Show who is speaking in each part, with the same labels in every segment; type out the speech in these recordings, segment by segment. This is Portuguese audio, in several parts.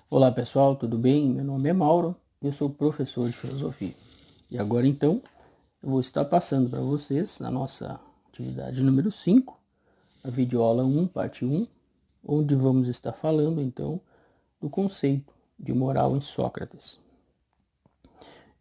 Speaker 1: Olá pessoal, tudo bem? Meu nome é Mauro, eu sou professor de filosofia. E agora então, eu vou estar passando para vocês a nossa atividade número 5, a videoaula 1, parte 1, onde vamos estar falando então do conceito de moral em Sócrates.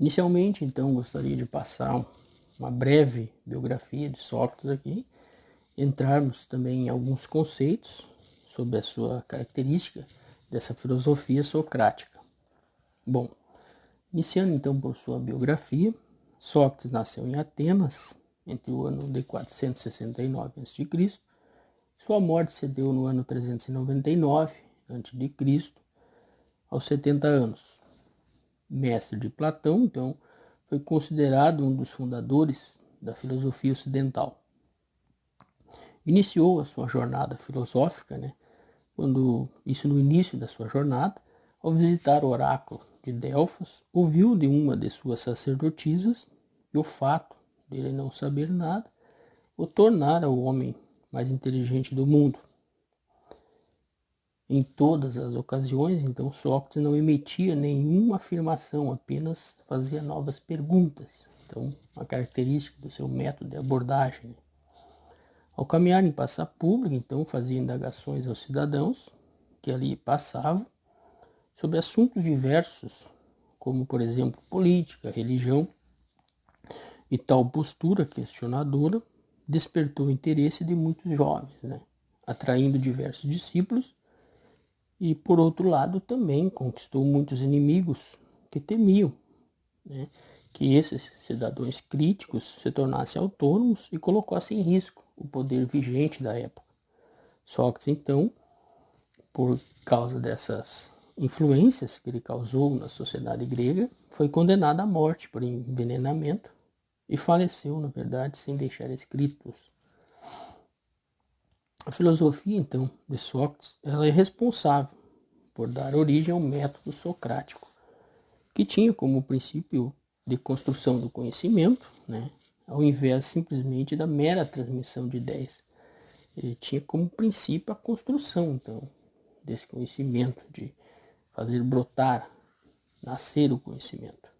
Speaker 1: Inicialmente, então, gostaria de passar uma breve biografia de Sócrates aqui, entrarmos também em alguns conceitos sobre a sua característica dessa filosofia socrática. Bom, iniciando então por sua biografia, Sócrates nasceu em Atenas entre o ano de 469 a.C. Sua morte se deu no ano 399 a.C., aos 70 anos. Mestre de Platão, então, foi considerado um dos fundadores da filosofia ocidental. Iniciou a sua jornada filosófica, quando isso no início da sua jornada, ao visitar o oráculo de Delfos, ouviu de uma de suas sacerdotisas que o fato de ele não saber nada o tornara o homem mais inteligente do mundo. Em todas as ocasiões, então, Sócrates não emitia nenhuma afirmação, apenas fazia novas perguntas. Então, uma característica do seu método de abordagem. Ao caminhar em praça pública, então, fazia indagações aos cidadãos que ali passavam sobre assuntos diversos, como, por exemplo, política, religião, e tal postura questionadora despertou o interesse de muitos jovens, atraindo diversos discípulos e, por outro lado, também conquistou muitos inimigos que temiam, que esses cidadãos críticos se tornassem autônomos e colocassem em risco o poder vigente da época. Sócrates, então, por causa dessas influências que ele causou na sociedade grega, foi condenado à morte por envenenamento e faleceu, na verdade, sem deixar escritos. A filosofia, então, de Sócrates, ela é responsável por dar origem ao método socrático, que tinha como princípio de construção do conhecimento, ao invés simplesmente da mera transmissão de ideias. Ele tinha como princípio a construção, então, desse conhecimento, de fazer brotar, nascer o conhecimento.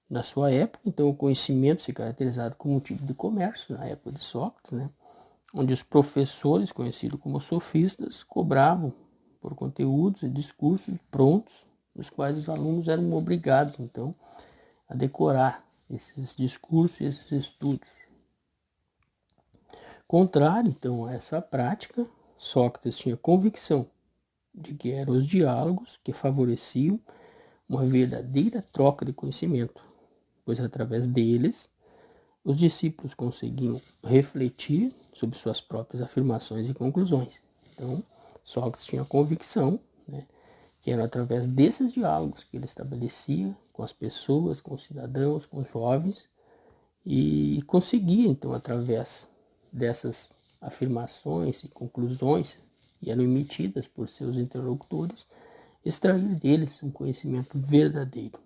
Speaker 1: Na sua época, então, o conhecimento se caracterizava como um tipo de comércio, na época de Sócrates, onde os professores, conhecidos como sofistas, cobravam por conteúdos e discursos prontos, os quais os alunos eram obrigados, então, a decorar esses discursos e esses estudos. Contrário, então, a essa prática, Sócrates tinha convicção de que eram os diálogos que favoreciam uma verdadeira troca de conhecimento, pois através deles os discípulos conseguiam refletir sobre suas próprias afirmações e conclusões. Então, Sócrates tinha a convicção, que era através desses diálogos que ele estabelecia com as pessoas, com os cidadãos, com os jovens, e conseguia, então, através dessas afirmações e conclusões que eram emitidas por seus interlocutores, extrair deles um conhecimento verdadeiro.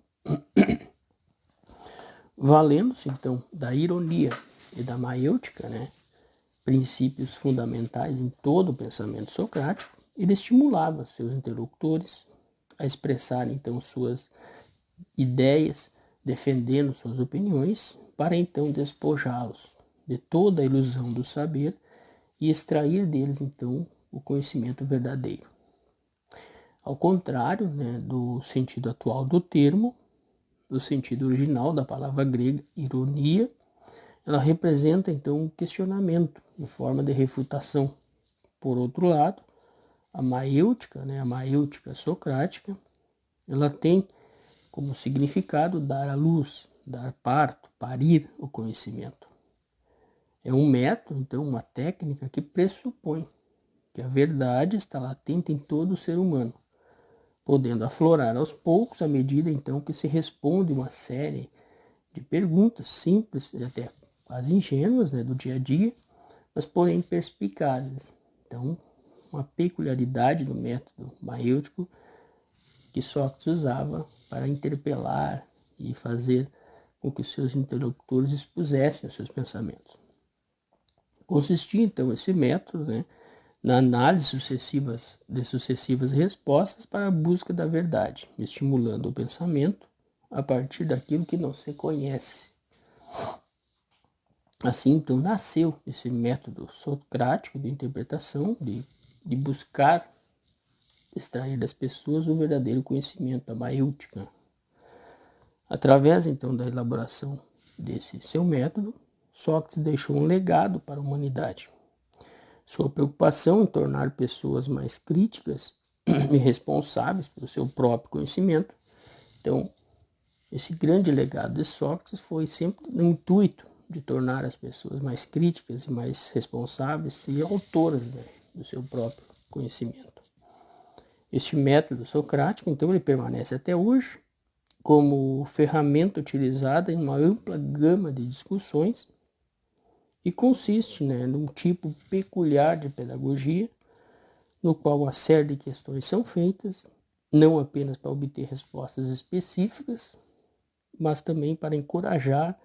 Speaker 1: Valendo-se, então, da ironia e da maiêutica, princípios fundamentais em todo o pensamento socrático, ele estimulava seus interlocutores a expressar, então, suas ideias, defendendo suas opiniões, para então despojá-los de toda a ilusão do saber e extrair deles, então, o conhecimento verdadeiro. Ao contrário, do sentido atual do termo, do sentido original da palavra grega, ironia, ela representa, então, um questionamento em forma de refutação. Por outro lado, a maêutica socrática, ela tem como significado dar à luz, dar parto, parir o conhecimento. É um método, então, uma técnica que pressupõe que a verdade está latente em todo o ser humano, podendo aflorar aos poucos à medida, então, que se responde uma série de perguntas simples e até quase ingênuas, do dia a dia, mas porém perspicazes. Então, uma peculiaridade do método maêutico que Sócrates usava para interpelar e fazer com que os seus interlocutores expusessem os seus pensamentos. Consistia, então, esse método, na análise de sucessivas respostas para a busca da verdade, estimulando o pensamento a partir daquilo que não se conhece. Assim, então, nasceu esse método socrático de interpretação, de buscar extrair das pessoas o verdadeiro conhecimento, a maiútica. Através, então, da elaboração desse seu método, Sócrates deixou um legado para a humanidade. Sua preocupação em tornar pessoas mais críticas e responsáveis pelo seu próprio conhecimento. Então, esse grande legado de Sócrates foi sempre no intuito de tornar as pessoas mais críticas e mais responsáveis e autoras, né, do seu próprio conhecimento. Este método socrático, então, ele permanece até hoje como ferramenta utilizada em uma ampla gama de discussões e consiste, né, num tipo peculiar de pedagogia, no qual uma série de questões são feitas, não apenas para obter respostas específicas, mas também para encorajar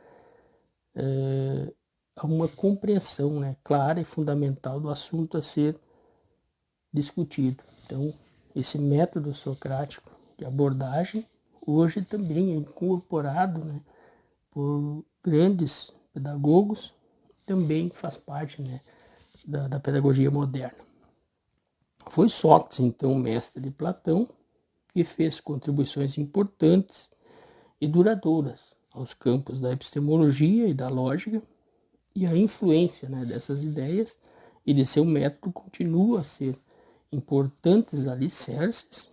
Speaker 1: a uma compreensão, né, clara e fundamental do assunto a ser discutido. Então, esse método socrático de abordagem hoje também é incorporado, né, por grandes pedagogos, também faz parte, né, da pedagogia moderna. Foi Sócrates, então, mestre de Platão, que fez contribuições importantes e duradouras aos campos da epistemologia e da lógica, e a influência, né, dessas ideias e de seu método continua a ser importantes alicerces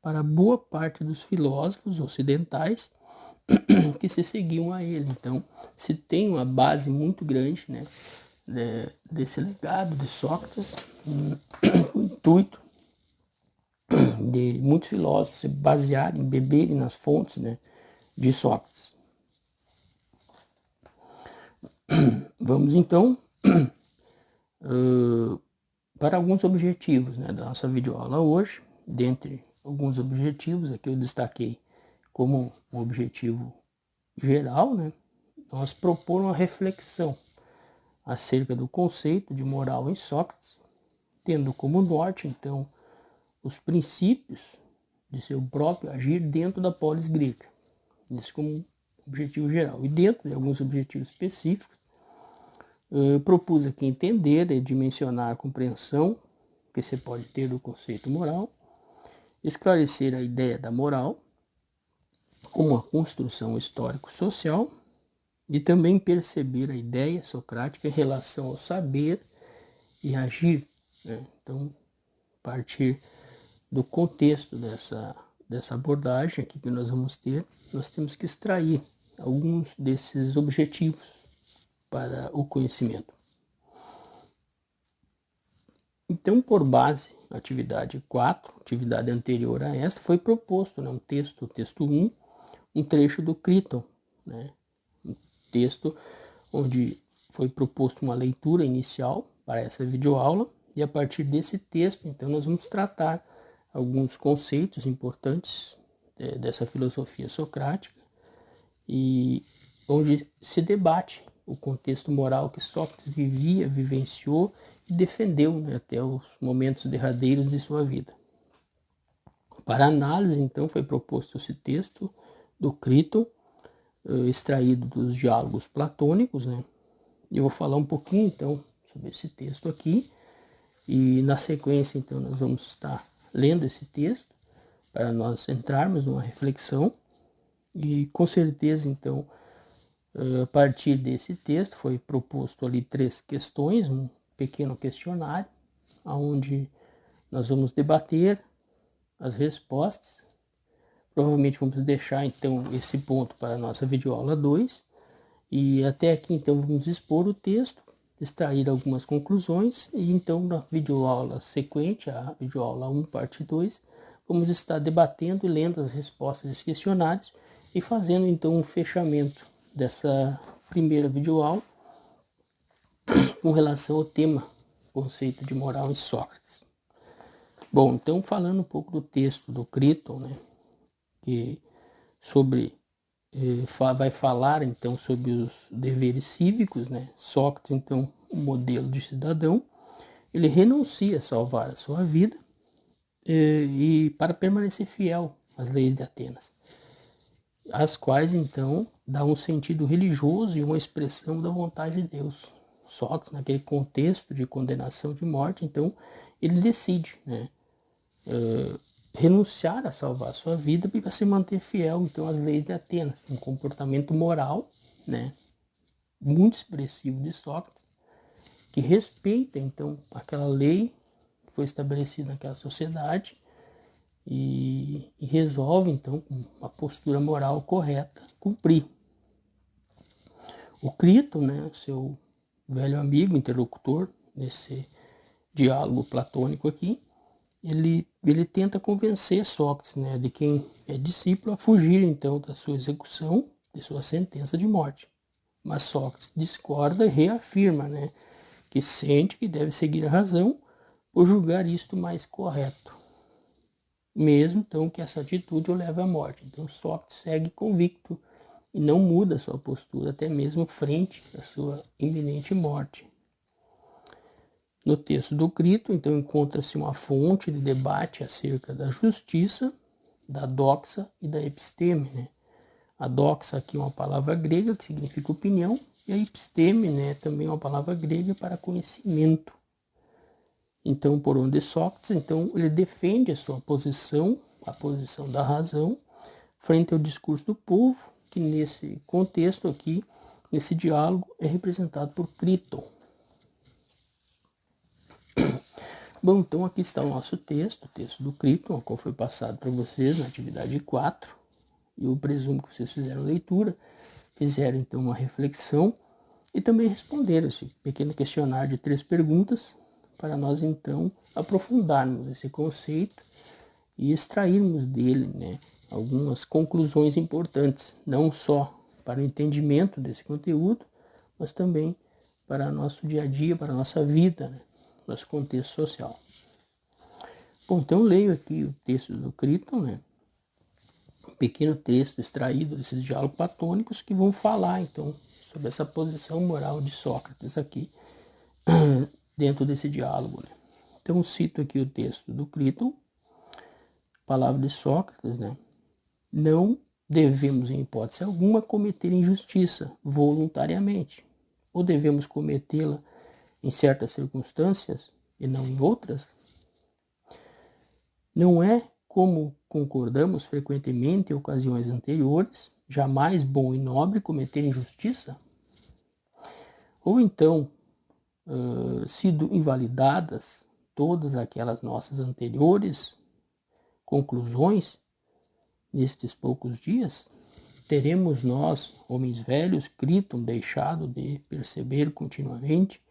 Speaker 1: para boa parte dos filósofos ocidentais que se seguiam a ele. Então, se tem uma base muito grande, né, desse legado de Sócrates, o intuito de muitos filósofos se basearem, beberem nas fontes, né, de Sócrates. Vamos então para alguns objetivos, né, da nossa videoaula hoje. Dentre alguns objetivos, aqui eu destaquei como um objetivo geral, né, nós propor uma reflexão acerca do conceito de moral em Sócrates, tendo como norte, então, os princípios de seu próprio agir dentro da polis grega. Isso como objetivo geral. E dentro de alguns objetivos específicos, propus aqui entender e dimensionar a compreensão que se pode ter do conceito moral, esclarecer a ideia da moral como uma construção histórico-social e também perceber a ideia socrática em relação ao saber e agir, né? Então, a partir do contexto dessa abordagem aqui que nós vamos ter, nós temos que extrair alguns desses objetivos para o conhecimento. Então, por base, atividade 4, atividade anterior a esta, foi proposto, né, o texto 1, um trecho do Criton, né, um texto onde foi proposto uma leitura inicial para essa videoaula, e a partir desse texto, então, nós vamos tratar alguns conceitos importantes dessa filosofia socrática, e onde se debate o contexto moral que Sócrates vivia, vivenciou e defendeu, né, até os momentos derradeiros de sua vida. Para análise, então, foi proposto esse texto do Criton, extraído dos diálogos platônicos, né? Eu vou falar um pouquinho, então, sobre esse texto aqui, e na sequência, então, nós vamos estar lendo esse texto para nós entrarmos numa reflexão, e com certeza, então, a partir desse texto foi proposto ali 3 questões, um pequeno questionário, onde nós vamos debater as respostas. Provavelmente vamos deixar então esse ponto para a nossa videoaula 2, e até aqui então vamos expor o texto, extrair algumas conclusões, e então na videoaula sequente, a videoaula 1, parte 2, vamos estar debatendo e lendo as respostas dos questionários e fazendo então um fechamento dessa primeira videoaula com relação ao tema, conceito de moral em Sócrates. Bom, então falando um pouco do texto do Criton, né, que vai falar então sobre os deveres cívicos, né? Sócrates, então, um modelo de cidadão, ele renuncia a salvar a sua vida e para permanecer fiel às leis de Atenas, as quais então dá um sentido religioso e uma expressão da vontade de Deus. Sócrates, naquele contexto de condenação de morte, então ele decide, né, renunciar a salvar a sua vida para se manter fiel então às leis de Atenas, um comportamento moral, né, muito expressivo de Sócrates, que respeita então aquela lei que foi estabelecida naquela sociedade e resolve então com uma postura moral correta cumprir. O Crito, né, seu velho amigo, interlocutor nesse diálogo platônico aqui, ele tenta convencer Sócrates, né, de quem é discípulo, a fugir então da sua execução, de sua sentença de morte. Mas Sócrates discorda e reafirma, né, que sente que deve seguir a razão por julgar isto mais correto, mesmo então que essa atitude o leve à morte. Então Sócrates segue convicto e não muda sua postura, até mesmo frente à sua iminente morte. No texto do Crito, então, encontra-se uma fonte de debate acerca da justiça, da doxa e da episteme, né? A doxa aqui é uma palavra grega que significa opinião, e a episteme, né, também é uma palavra grega para conhecimento. Então, por onde Sócrates, então, ele defende a sua posição, a posição da razão, frente ao discurso do povo, que nesse contexto aqui, nesse diálogo, é representado por Crito. Bom, então aqui está o nosso texto, o texto do Crito, o qual foi passado para vocês na atividade 4. Eu presumo que vocês fizeram leitura, fizeram então uma reflexão e também responderam esse pequeno questionário de 3 perguntas para nós então aprofundarmos esse conceito e extrairmos dele, né, algumas conclusões importantes, não só para o entendimento desse conteúdo, mas também para nosso dia a dia, para a nossa vida, né, nosso contexto social. Bom, então eu leio aqui o texto do Crito, né, um pequeno texto extraído desses diálogos platônicos que vão falar então sobre essa posição moral de Sócrates aqui dentro desse diálogo, né. Então cito aqui o texto do Crito, palavra de Sócrates, né? Não devemos, em hipótese alguma, cometer injustiça voluntariamente, ou devemos cometê-la em certas circunstâncias e não em outras? Não é, como concordamos frequentemente em ocasiões anteriores, jamais bom e nobre cometer injustiça? Ou então, sido invalidadas todas aquelas nossas anteriores conclusões, nestes poucos dias, teremos nós, homens velhos, Criton, deixado de perceber continuamente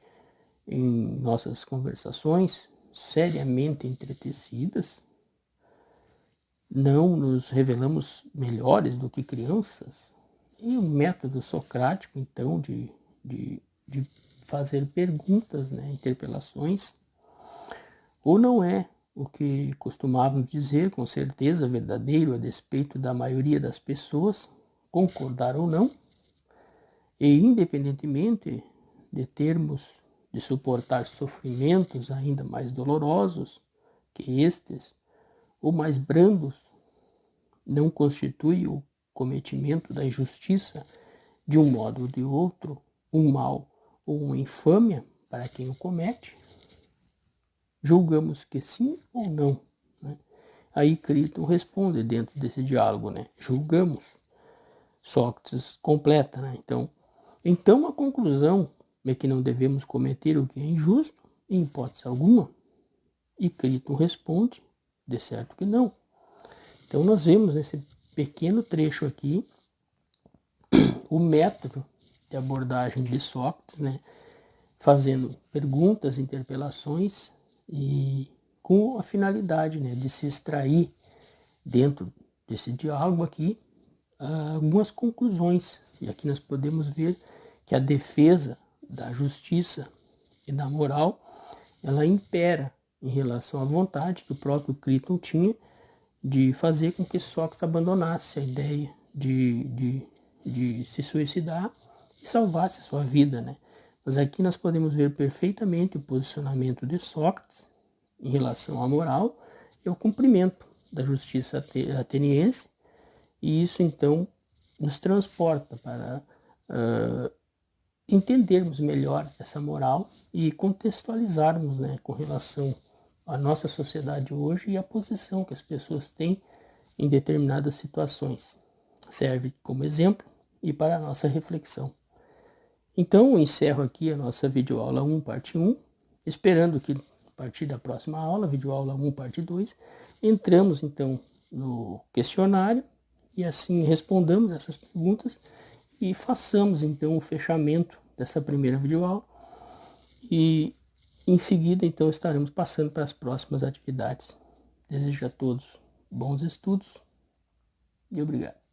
Speaker 1: em nossas conversações seriamente entretecidas? Não nos revelamos melhores do que crianças? E o método socrático, então, de fazer perguntas, né, interpelações, ou não é o que costumávamos dizer, com certeza verdadeiro, a despeito da maioria das pessoas, concordar ou não, e independentemente de termos de suportar sofrimentos ainda mais dolorosos que estes, ou mais brandos, não constitui o cometimento da injustiça de um modo ou de outro um mal ou uma infâmia para quem o comete? Julgamos que sim ou não, né? Aí Criton responde dentro desse diálogo, né? Julgamos. Sócrates completa, né? Então a conclusão é que não devemos cometer o que é injusto, em hipótese alguma. E Criton responde, de certo que não. Então nós vemos nesse pequeno trecho aqui o método de abordagem de Sócrates, né? Fazendo perguntas, interpelações e com a finalidade, né, de se extrair dentro desse diálogo aqui algumas conclusões. E aqui nós podemos ver que a defesa da justiça e da moral, ela impera em relação à vontade que o próprio Criton tinha de fazer com que Sócrates abandonasse a ideia de se suicidar e salvasse a sua vida, né? Mas aqui nós podemos ver perfeitamente o posicionamento de Sócrates em relação à moral e ao cumprimento da justiça ateniense, e isso então nos transporta para entendermos melhor essa moral e contextualizarmos, né, com relação à nossa sociedade hoje e a posição que as pessoas têm em determinadas situações. Serve como exemplo e para a nossa reflexão. Então, eu encerro aqui a nossa videoaula 1, parte 1, esperando que a partir da próxima aula, videoaula 1, parte 2, entramos então no questionário e assim respondamos essas perguntas e façamos então o fechamento dessa primeira videoaula e em seguida então estaremos passando para as próximas atividades. Desejo a todos bons estudos e obrigado.